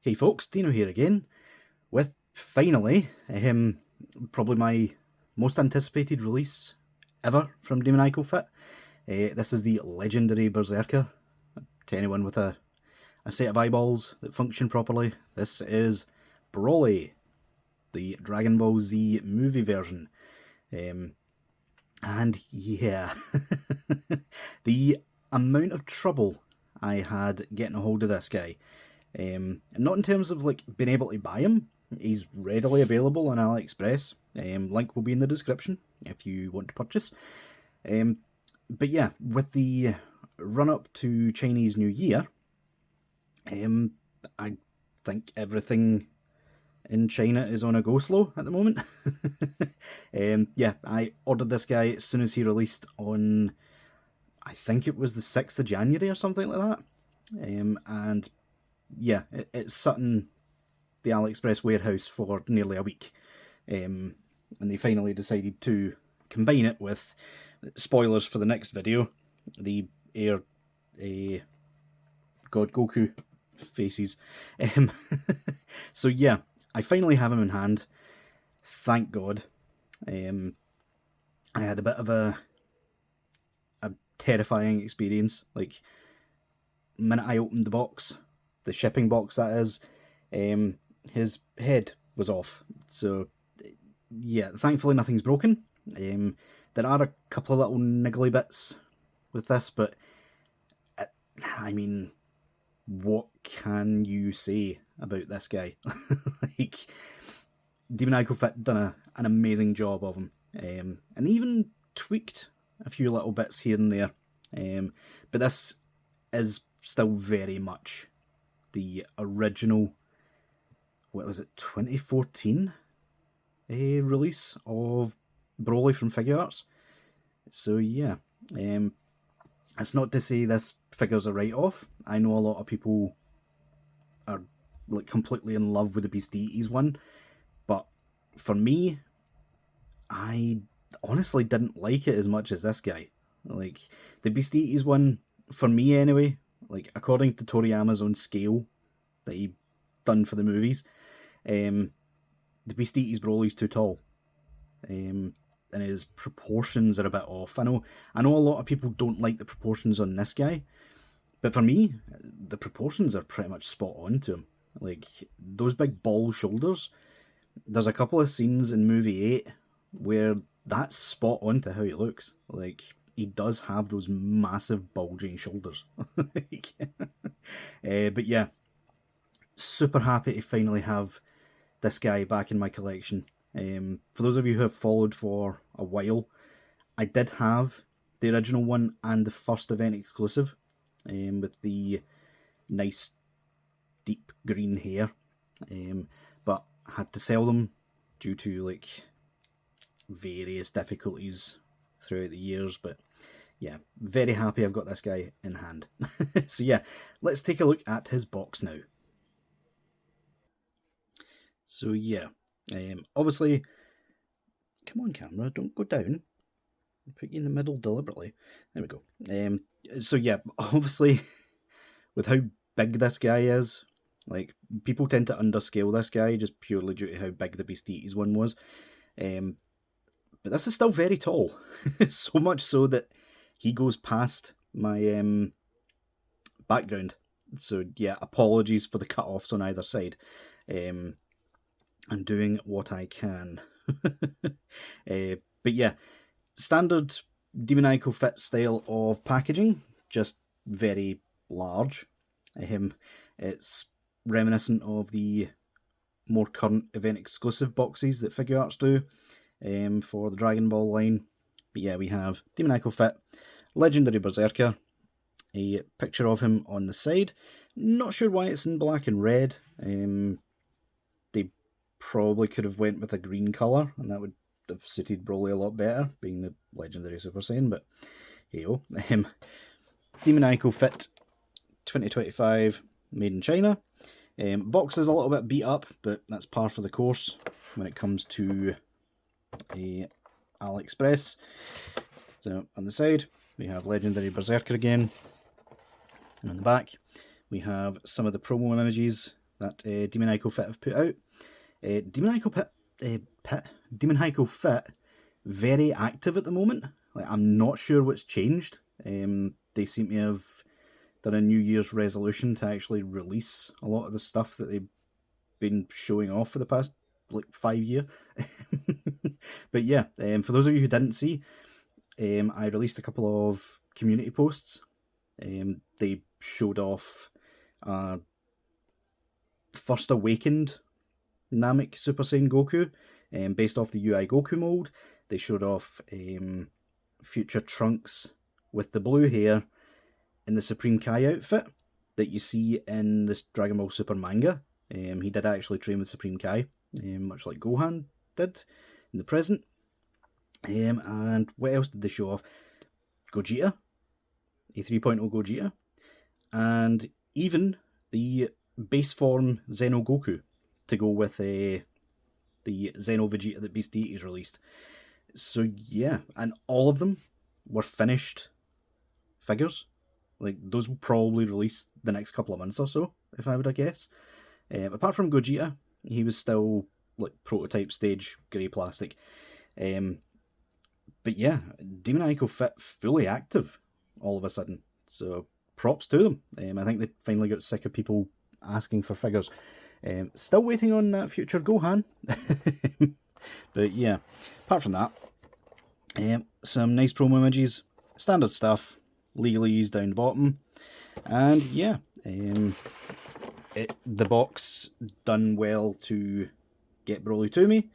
Hey folks, Deano here again, with finally, probably my most anticipated release ever from Demoniacal Fit. This is the legendary Berserker. To anyone with a set of eyeballs that function properly, this is Broly, the Dragon Ball Z movie version. And yeah, the amount of trouble I had getting a hold of this guy. Not in terms of like being able to buy him. He's readily available on AliExpress. Link will be in the description if you want to purchase. But yeah, with the run up to Chinese New Year, I think everything in China is on a go slow at the moment. Yeah, I ordered this guy as soon as he released on, I think it was the 6th of January or something like that. And yeah, it's sat in the AliExpress warehouse for nearly a week. And they finally decided to combine it with, spoilers for the next video, the Air God Goku faces. So yeah, I finally have him in hand. Thank God. I had a bit of a terrifying experience. Like, the minute I opened the box, the shipping box that is, his head was off. So yeah, thankfully nothing's broken. There are a couple of little niggly bits with this, but I mean, what can you say about this guy? Like, Demoniacal Fit done an amazing job of him, and even tweaked a few little bits here and there. But this is still very much the original, what was it, 2014 release of Broly from Figuarts. So yeah, it's not to say this figure's a write-off. I know a lot of people are like completely in love with the Beast Deities one, but for me, I honestly didn't like it as much as this guy. Like, the Beast Deities one, for me anyway, like according to Toriyama's own scale that he done for the movies, the Beast Deities Broly's too tall. And his proportions are a bit off. I know a lot of people don't like the proportions on this guy, but for me, the proportions are pretty much spot on to him. Like, those big ball shoulders, there's a couple of scenes in movie 8 where that's spot on to how he looks. Like, he does have those massive bulging shoulders. But yeah, super happy to finally have this guy back in my collection. For those of you who have followed for a while, I did have the original one and the first event exclusive, with the nice deep green hair, but I had to sell them due to like various difficulties throughout the years. But yeah, very happy I've got this guy in hand. So yeah, let's take a look at his box now. So yeah, obviously, come on camera, don't go down. I'll put you in the middle deliberately. There we go. So yeah, obviously, with how big this guy is, like, people tend to underscale this guy just purely due to how big the Beast Deities one was. But this is still very tall. So much so that he goes past my background. So yeah, apologies for the cut-offs on either side. I'm doing what I can. But yeah, standard Demoniacal Fit style of packaging, just very large. It's reminiscent of the more current event exclusive boxes that Figuarts do for the Dragon Ball line. But yeah, we have Demoniacal Fit, legendary Berserker, a picture of him on the side. Not sure why it's in black and red. They probably could have went with a green colour, and that would have suited Broly a lot better, being the legendary Super Saiyan, but hey-oh. Demoniacal Fit 2025, made in China. Box is a little bit beat up, but that's par for the course when it comes to AliExpress. So on the side, we have legendary Berserker again, and on the back, we have some of the promo images that Demonical Fit have put out. Demonical Fit, very active at the moment. Like, I'm not sure what's changed. They seem to have done a New Year's resolution to actually release a lot of the stuff that they've been showing off for the past 5 years. But yeah, for those of you who didn't see, I released a couple of community posts. They showed off First Awakened Namek Super Saiyan Goku, based off the UI Goku mold. They showed off future Trunks with the blue hair in the Supreme Kai outfit that you see in this Dragon Ball Super manga. He did actually train with Supreme Kai, much like Gohan did in the present. And what else did they show off? Gogeta, a 3.0 Gogeta, and even the base form Xeno Goku to go with the Xeno Vegeta that Beast Deities released. So yeah, and all of them were finished figures. Like, those will probably release the next couple of months or so, if I would guess. Apart from Gogeta, he was still like prototype stage grey plastic. But yeah, Demonical Fit fully active all of a sudden. So props to them. I think they finally got sick of people asking for figures. Still waiting on that future Gohan. But yeah, apart from that, some nice promo images, standard stuff, legalese down the bottom, and yeah, the box done well to get Broly to me.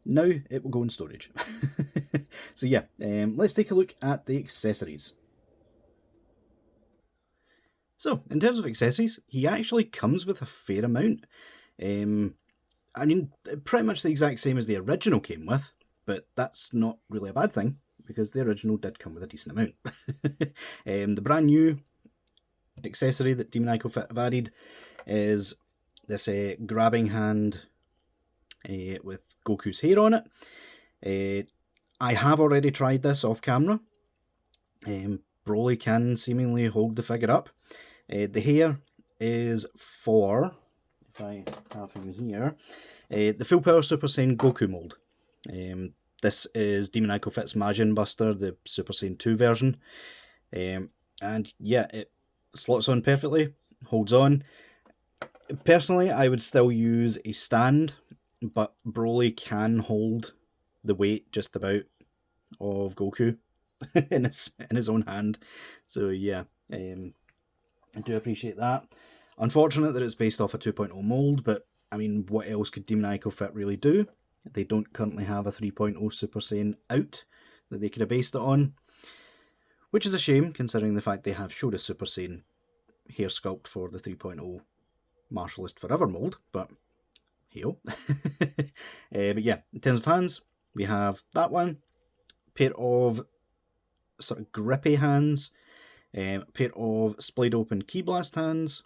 Now it will go in storage. So yeah, let's take a look at the accessories. So, in terms of accessories, he actually comes with a fair amount. I mean, pretty much the exact same as the original came with, but that's not really a bad thing, because the original did come with a decent amount. The brand new accessory that Demonical Fit have added is this grabbing hand with Goku's hair on it. I have already tried this off camera. Broly can seemingly hold the figure up. The hair is for, if I have him here, the Full Power Super Saiyan Goku mold. This is Demonical Fit's Majin Buster, the Super Saiyan 2 version. And yeah, it slots on perfectly, holds on. Personally, I would still use a stand, but Broly can hold the weight just about of Goku in his own hand. So yeah, I do appreciate that. Unfortunate that it's based off a 2.0 mold, but I mean, what else could Demonical Fit really do? They don't currently have a 3.0 Super Saiyan out that they could have based it on, which is a shame considering the fact they have showed a Super Saiyan hair sculpt for the 3.0 Martialist Forever mold, but hey-oh. But yeah, in terms of hands, we have that one, pair of sort of grippy hands, a pair of splayed open key blast hands,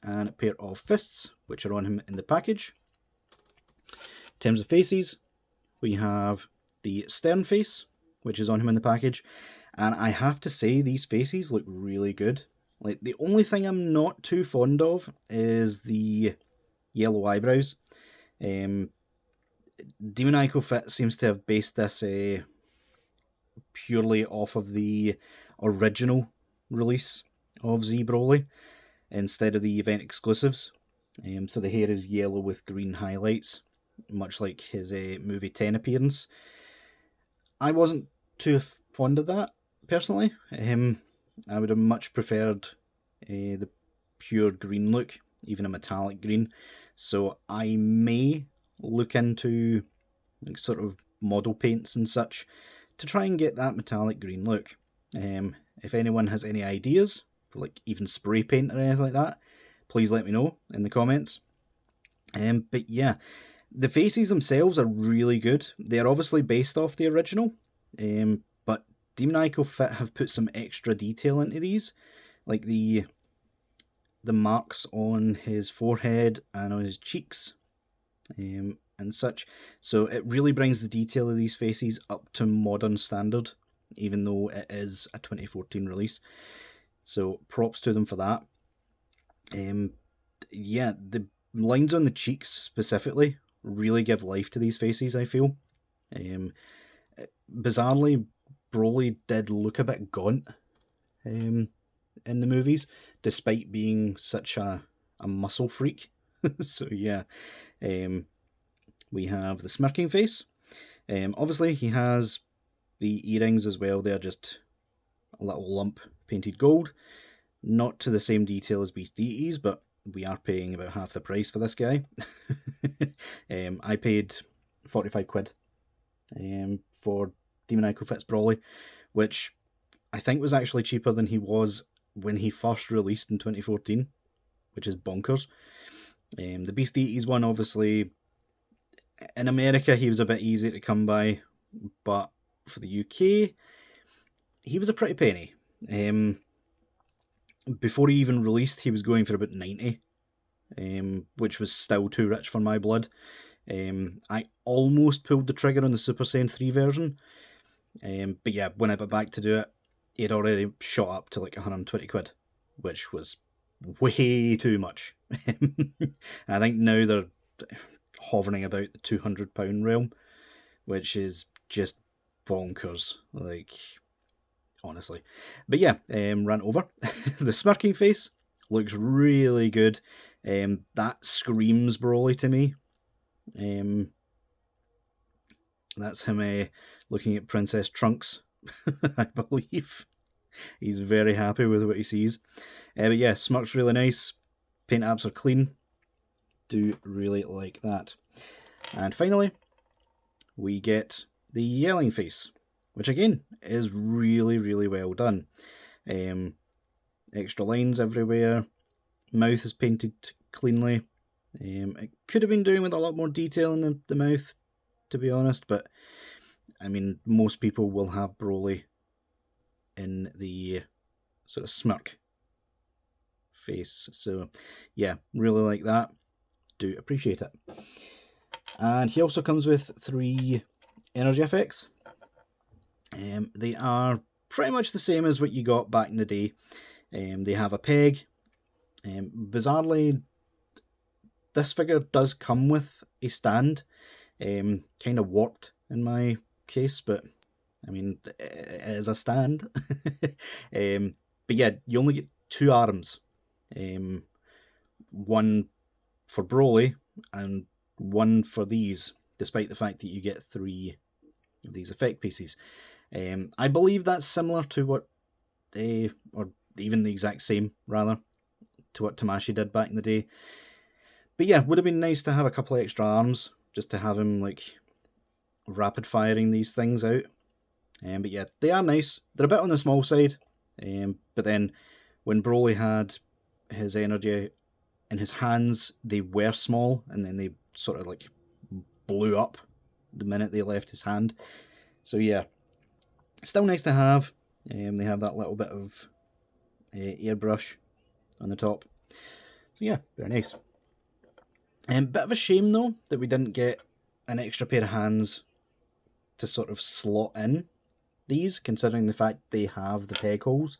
and a pair of fists, which are on him in the package. In terms of faces, we have the stern face, which is on him in the package, and I have to say these faces look really good. Like, the only thing I'm not too fond of is the yellow eyebrows. Demonical Fit seems to have based this purely off of the original release of Z Broly instead of the event exclusives. So the hair is yellow with green highlights, much like his movie 10 appearance. I wasn't too fond of that, personally. I would have much preferred the pure green look, even a metallic green. So I may look into like sort of model paints and such to try and get that metallic green look. If anyone has any ideas for like even spray paint or anything like that, please let me know in the comments. But yeah, the faces themselves are really good. They're obviously based off the original, but Demonical Fit have put some extra detail into these, like the marks on his forehead and on his cheeks, and such. So it really brings the detail of these faces up to modern standard, even though it is a 2014 release. So props to them for that. Yeah, the lines on the cheeks specifically really give life to these faces, I feel. Bizarrely, Broly did look a bit gaunt in the movies, despite being such a muscle freak. So yeah, we have the smirking face. Obviously, he has the earrings as well. They're just a little lump painted gold. Not to the same detail as Beast Deities, but we are paying about half the price for this guy. I paid 45 quid for Demonical Fits Broly, which I think was actually cheaper than he was when he first released in 2014, which is bonkers. The Beast Deities one, obviously, in America he was a bit easy to come by, but for the UK, he was a pretty penny. Before he even released, he was going for about 90, which was still too rich for my blood. I almost pulled the trigger on the Super Saiyan 3 version, but yeah, when I went back to do it, it already shot up to like 120 quid, which was way too much. I think now they're hovering about the £200 realm, which is just bonkers, like, honestly. But yeah, rant over. The smirking face looks really good. That screams Broly to me. That's him looking at Princess Trunks, I believe. He's very happy with what he sees. But yeah, smirk's really nice. Paint apps are clean. Do really like that. And finally, we get the yelling face, which again is really, really well done. Extra lines everywhere. Mouth is painted cleanly. It could have been doing with a lot more detail in the mouth, to be honest, but I mean, most people will have Broly in the sort of smirk face. So yeah, really like that. Do appreciate it. And he also comes with 3 energy effects. They are pretty much the same as what you got back in the day. They have a peg. Bizarrely, this figure does come with a stand. Kind of warped in my case, but I mean, it is a stand. But yeah, you only get 2 arms. One for Broly and 1 for these, despite the fact that you get 3 of these effect pieces. I believe that's similar to what, or even the exact same, rather, to what Tamashii did back in the day. But yeah, would have been nice to have a couple of extra arms, just to have him, like, rapid firing these things out. But yeah, they are nice. They're a bit on the small side, but then when Broly had his energy in his hands, they were small, and then they sort of like blew up the minute they left his hand. So yeah, still nice to have. They have that little bit of airbrush on the top. So yeah, very nice. Bit of a shame though that we didn't get an extra pair of hands to sort of slot in these, considering the fact they have the peg holes.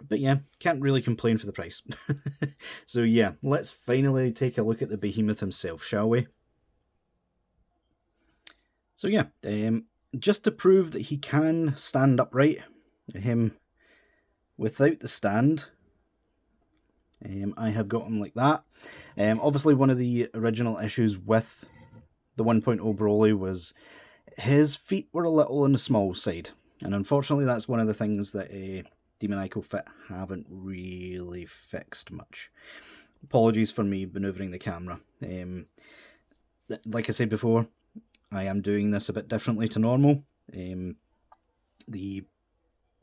But yeah, can't really complain for the price. So yeah, let's finally take a look at the behemoth himself, shall we? So yeah, just to prove that he can stand upright, him without the stand, I have got him like that. Obviously, one of the original issues with the 1.0 Broly was his feet were a little on the small side, and unfortunately that's one of the things that Demonical Fit haven't really fixed much. Apologies for me manoeuvring the camera. Like I said before, I am doing this a bit differently to normal.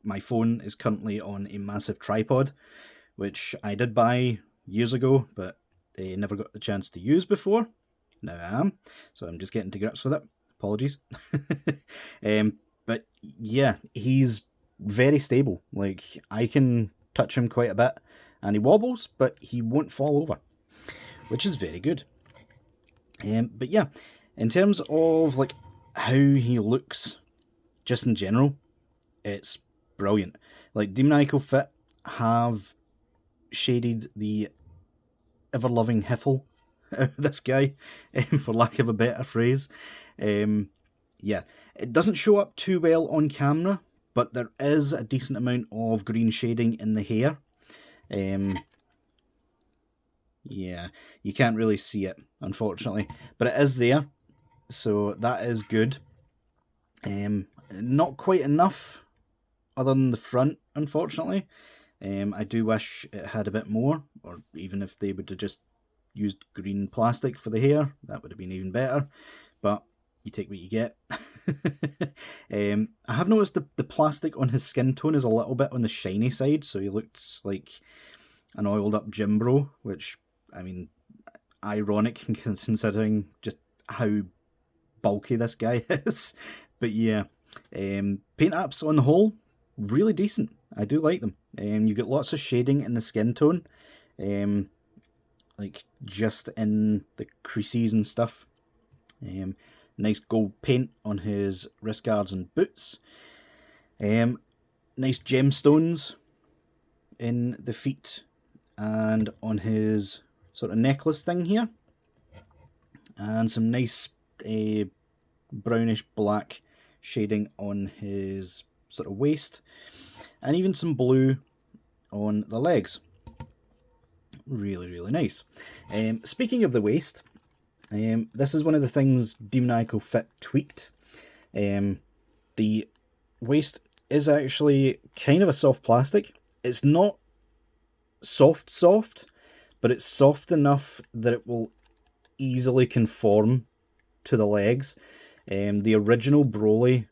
My phone is currently on a massive tripod, which I did buy years ago, but never got the chance to use before. Now I am, so I'm just getting to grips with it. Apologies. But yeah, he's very stable. Like, I can touch him quite a bit, and he wobbles, but he won't fall over, which is very good. But yeah, in terms of like how he looks, just in general, it's brilliant. Like, Demonical Fit have shaded the ever-loving hiffle this guy, for lack of a better phrase. Yeah, it doesn't show up too well on camera, but there is a decent amount of green shading in the hair. Yeah, you can't really see it, unfortunately, but it is there, so that is good. Not quite enough, other than the front, unfortunately. I do wish it had a bit more, or even if they would have just used green plastic for the hair, that would have been even better, but you take what you get. I have noticed the plastic on his skin tone is a little bit on the shiny side, so he looks like an oiled up gym bro, which, I mean, ironic considering just how bulky this guy is. But yeah, paint apps on the whole, really decent. I do like them. You get lots of shading in the skin tone, like just in the creases and stuff. Nice gold paint on his wrist guards and boots. Nice gemstones in the feet and on his sort of necklace thing here. And some nice brownish black shading on his sort of waist. And even some blue on the legs. Really, really nice. Speaking of the waist, this is one of the things Demoniacal Fit tweaked. The waist is actually kind of a soft plastic. It's not soft, but it's soft enough that it will easily conform to the legs. The original Broly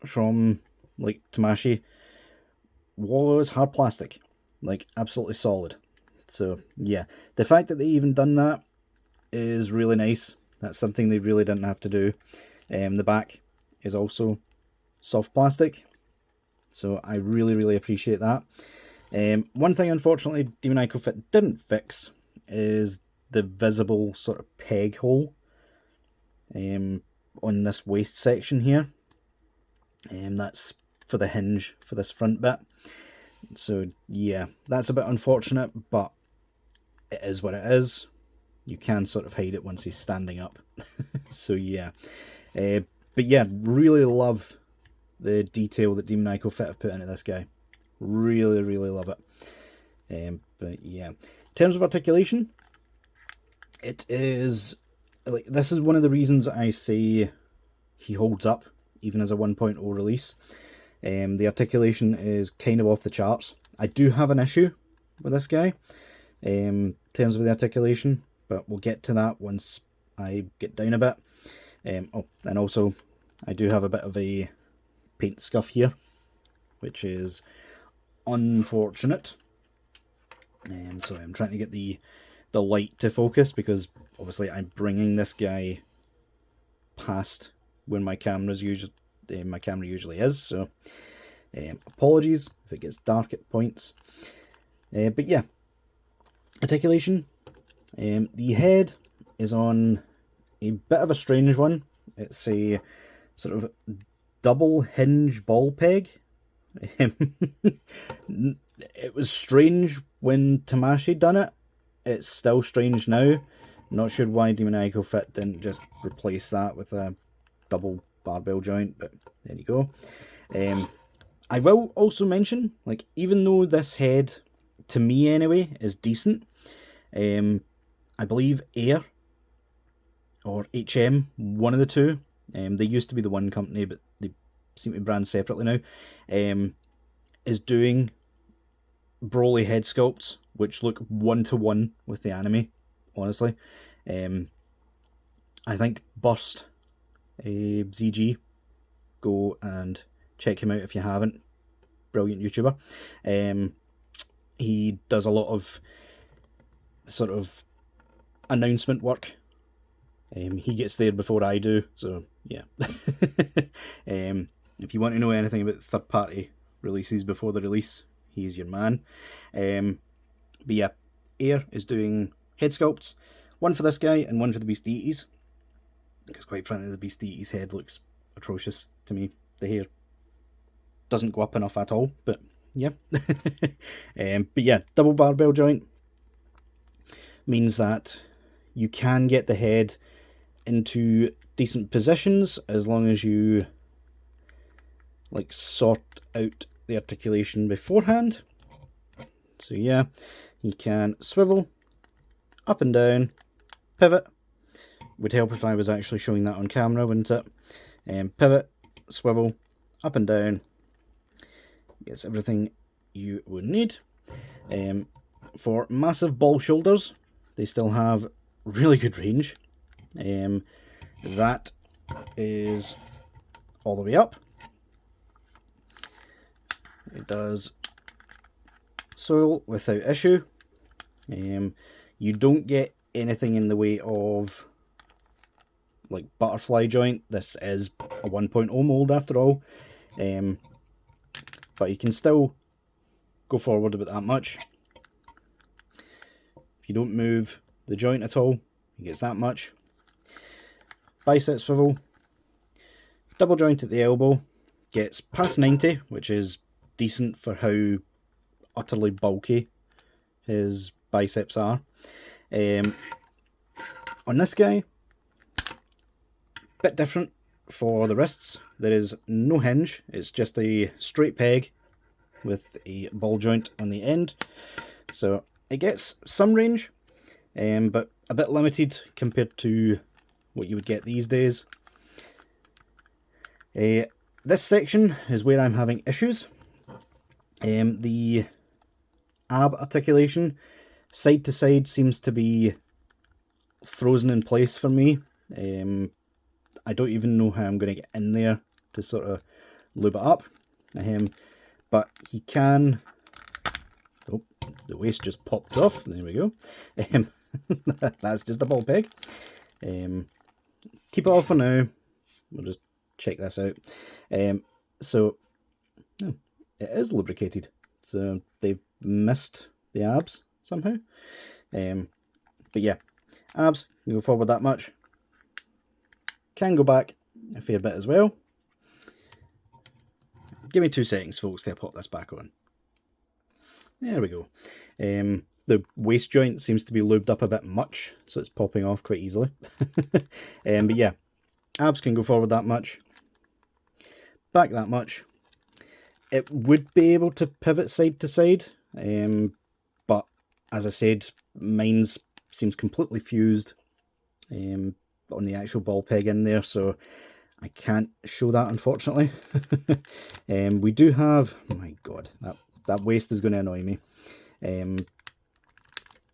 from like Tamashii was hard plastic, like absolutely solid. So yeah, the fact that they even done that is really nice. That's something they really didn't have to do. The back is also soft plastic, so I really, really appreciate that. One thing, unfortunately, Demoniacal Fit didn't fix is the visible sort of peg hole on this waist section here. That's for the hinge for this front bit. So yeah, that's a bit unfortunate, but it is what it is. You can sort of hide it once he's standing up. So yeah. But yeah, really love the detail that Demoniacal Fit have put into this guy. Really, really love it. But yeah, in terms of articulation, it is like, this is one of the reasons I say he holds up even as a 1.0 release. The articulation is kind of off the charts. I do have an issue with this guy in terms of the articulation, but we'll get to that once I get down a bit. Oh, and also I do have a bit of a paint scuff here, which is unfortunate. Sorry, I'm trying to get the light to focus, because obviously I'm bringing this guy past where my camera usually is, so apologies if it gets dark at points. But yeah, articulation. The head is on a bit of a strange one. It's a sort of double hinge ball peg. It was strange when Tamashii done it. It's still strange now. Not sure why Demoniacal Fit didn't just replace that with a double barbell joint, but there you go. I will also mention, like, even though this head, to me anyway, is decent, I believe Air or HM, one of the two, they used to be the one company, but they seem to brand separately now, is doing Broly head sculpts which look one-to-one with the anime, honestly. I think Burst ZG, go and check him out if you haven't. Brilliant YouTuber. He does a lot of sort of announcement work. He gets there before I do, so yeah. If you want to know anything about third-party releases before the release, he's your man. But yeah, Air is doing head sculpts, one for this guy and one for the Beast Deities, because quite frankly the Beast Deities head looks atrocious to me. The hair doesn't go up enough at all, but yeah. But yeah, double barbell joint. means that you can get the head into decent positions as long as you like sort out the articulation beforehand. So yeah, you can swivel up and down, pivot. Would help if I was actually showing that on camera, wouldn't it? Pivot, swivel, up and down. Gets everything you would need. For massive ball shoulders, they still have really good range. That is all the way up. It does swivel without issue. You don't get anything in the way of like butterfly joint. This is a 1.0 mold after all, but you can still go forward about that much. If you don't move the joint at all, it gets that much. Bicep swivel, double joint at the elbow, gets past 90, which is decent for how utterly bulky his biceps are. On this guy, bit different for the wrists. There is no hinge, it's just a straight peg with a ball joint on the end. So it gets some range, but a bit limited compared to what you would get these days. This section is where I'm having issues. The ab articulation side to side seems to be frozen in place for me. I don't even know how I'm going to get in there to sort of lube it up. But he can... Oh, the waist just popped off. There we go. That's just a ball peg. Keep it off for now. We'll just check this out. So, oh, it is lubricated. So they've missed the abs somehow. But yeah, abs, you go forward that much. Can go back a fair bit as well. Give me 2 seconds, folks, to pop this back on. There we go. The waist joint seems to be lubed up a bit much, so it's popping off quite easily. But yeah, abs can go forward that much, back that much. It would be able to pivot side to side, but as I said, mine's seems completely fused on the actual ball peg in there, so I can't show that, unfortunately. We do have, oh my god, that waist is going to annoy me.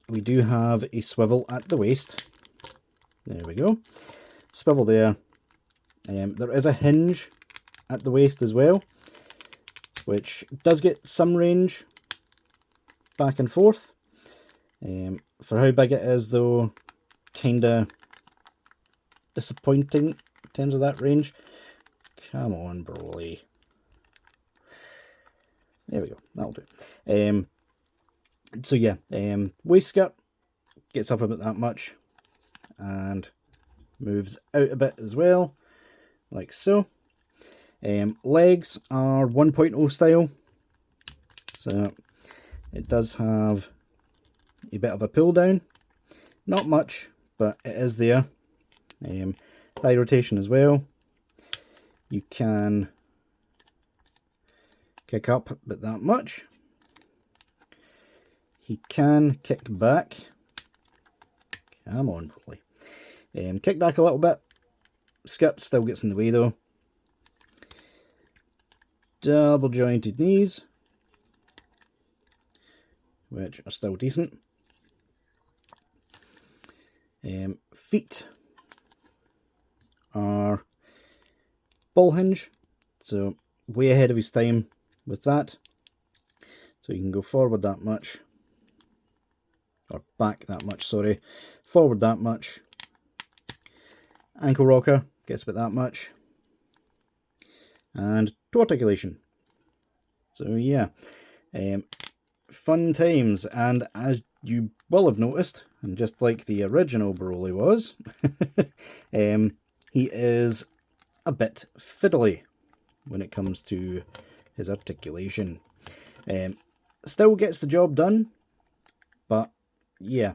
We do have a swivel at the waist. There we go. Swivel there. There is a hinge at the waist as well, which does get some range back and forth. For how big it is, though, kinda disappointing in terms of that range. Come on, Broly. There we go, that'll do. So yeah, waist skirt gets up about that much and moves out a bit as well, like so. Legs are 1.0 style, so it does have a bit of a pull down. Not much, but it is there. Thigh rotation as well. You can kick up but that much. He can kick back. Come on, Broly. Kick back a little bit. Skip still gets in the way though. Double jointed knees, which are still decent. Feet are ball hinge, so way ahead of his time with that. So you can go forward that much, or back that much, sorry, forward that much. Ankle rocker gets about that much. And toe articulation. So yeah, fun times, and as you will have noticed, and just like the original Broly was, he is a bit fiddly when it comes to his articulation. Still gets the job done, but yeah,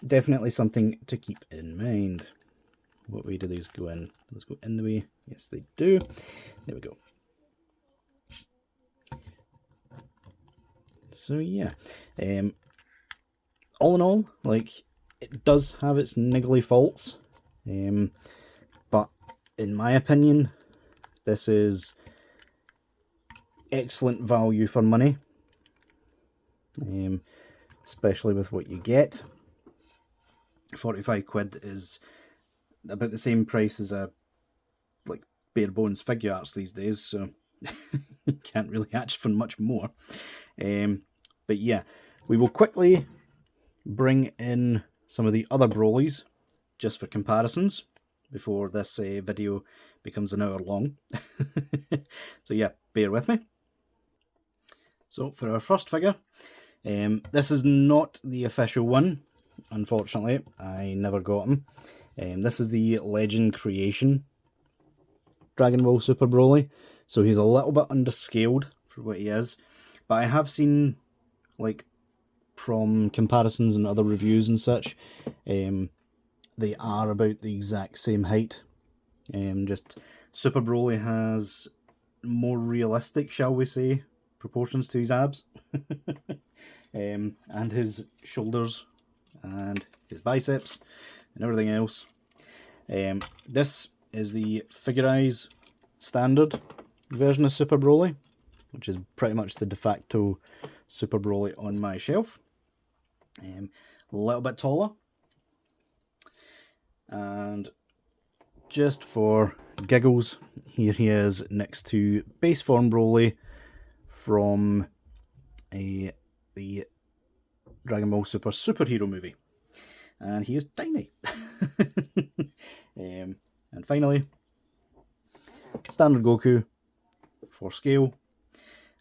Definitely something to keep in mind. What way do these go in? Let's go in the way. Yes, they do. There we go. So yeah, all in all, like, it does have its niggly faults, but in my opinion, this is excellent value for money, especially with what you get. 45 quid is about the same price as a bare bones Figuarts these days, so you can't really ask for much more. But yeah, we will quickly bring in some of the other Broly's just for comparisons before this video becomes an hour long. So yeah, bear with me. So for our first figure, this is not the official one, unfortunately. I never got him. This is the Legend Creation Dragon Ball Super Broly, so he's a little bit underscaled for what he is, but I have seen, like, from comparisons and other reviews and such, they are about the exact same height. Just Super Broly has more realistic, shall we say, proportions to his abs, and his shoulders and his biceps and everything else. This is the Figuarts standard version of Super Broly, which is pretty much the de facto Super Broly on my shelf. A little bit taller. And just for giggles, here he is next to base form Broly from the Dragon Ball Super superhero movie. And he is tiny. And finally, standard Goku for scale.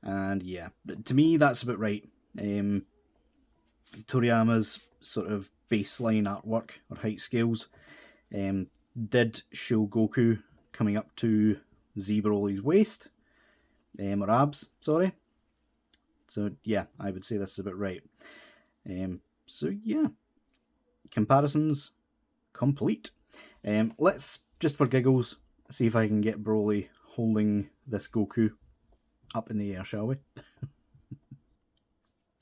And yeah, to me that's about right. Toriyama's sort of baseline artwork or height scales did show Goku coming up to Z Broly's waist, or abs, sorry. So yeah, I would say this is about right. So yeah, comparisons complete. Let's, just for giggles, see if I can get Broly holding this Goku up in the air, shall we?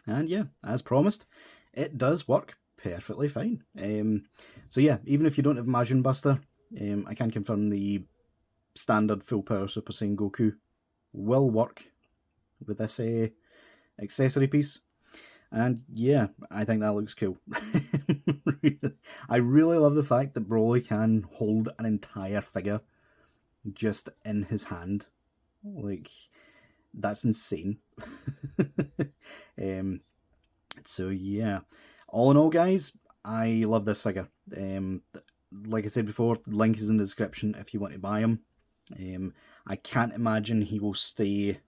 And yeah, as promised, it does work perfectly fine. So yeah, even if you don't have Majin Buster, I can confirm the standard full power Super Saiyan Goku will work with this accessory piece. And yeah, I think that looks cool. I really love the fact that Broly can hold an entire figure just in his hand. Like, that's insane. So yeah, all in all, guys, I love this figure. Like I said before, the link is in the description if you want to buy him. I can't imagine he will stay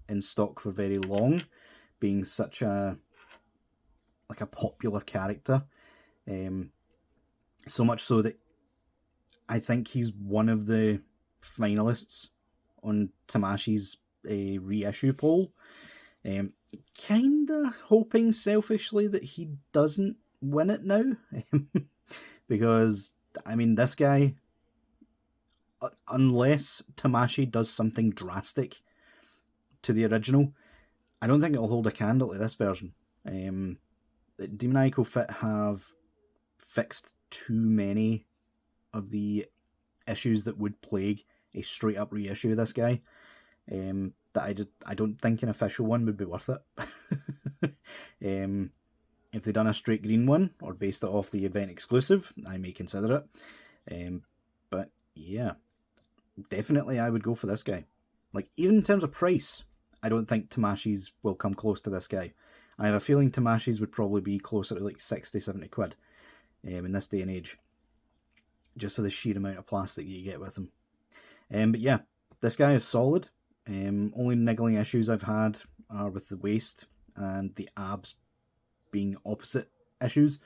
in stock for very long, being such a popular character. So much so that I think he's one of the finalists on Tamashi's reissue poll. Kinda hoping selfishly that he doesn't win it now. Because, I mean, this guy, unless Tamashi does something drastic to the original, I don't think it'll hold a candle to this version. Demoniacal Fit have fixed too many of the issues that would plague a straight up reissue of this guy, that I don't think an official one would be worth it. If they'd done a straight green one or based it off the event exclusive, I may consider it. But yeah, definitely I would go for this guy. Like, even in terms of price, I don't think Tamashi's will come close to this guy. I have a feeling Tamashi's would probably be closer to like 60, 70 quid in this day and age, just for the sheer amount of plastic you get with him. But yeah, this guy is solid. Only niggling issues I've had are with the waist and the abs being opposite issues.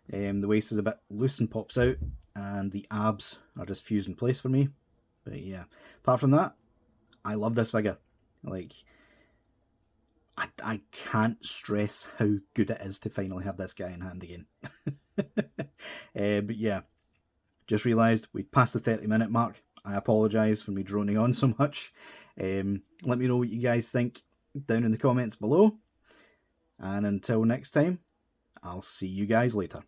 The waist is a bit loose and pops out, and the abs are just fused in place for me. But yeah, apart from that, I love this figure. Like, I can't stress how good it is to finally have this guy in hand again. But yeah, just realised we've passed the 30-minute mark. I apologise for me droning on so much. Let me know what you guys think down in the comments below. And until next time, I'll see you guys later.